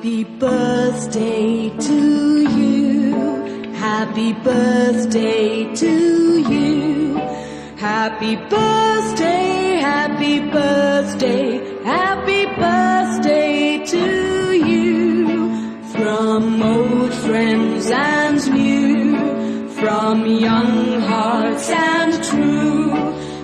Happy birthday to you. Happy birthday to you. Happy birthday, happy birthday, happy birthday to you. From old friends and new, from young hearts and true,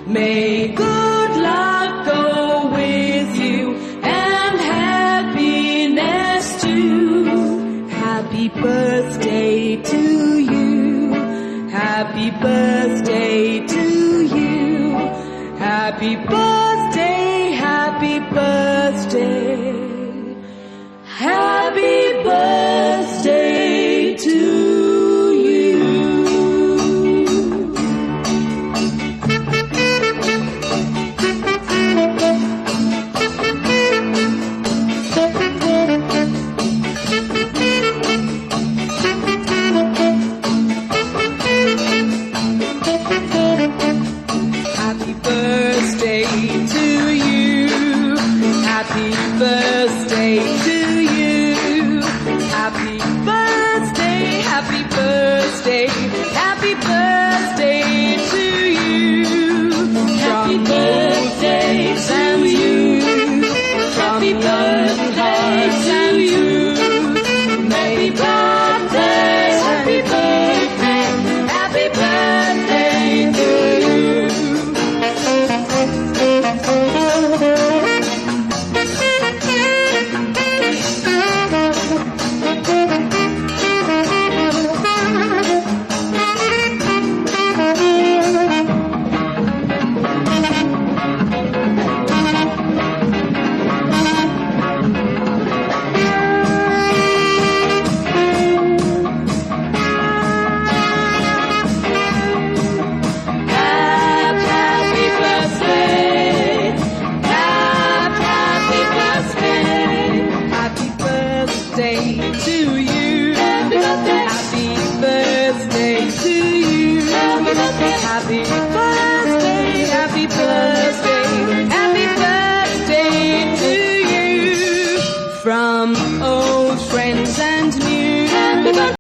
may good luck go with you and happiness too. Happy birthday to you. Happy birthday to you. Happy birthday, happy birthday. Happy birthday to you. Happy birthday to you. Happy birthday to you. Happy birthday, happy birthday.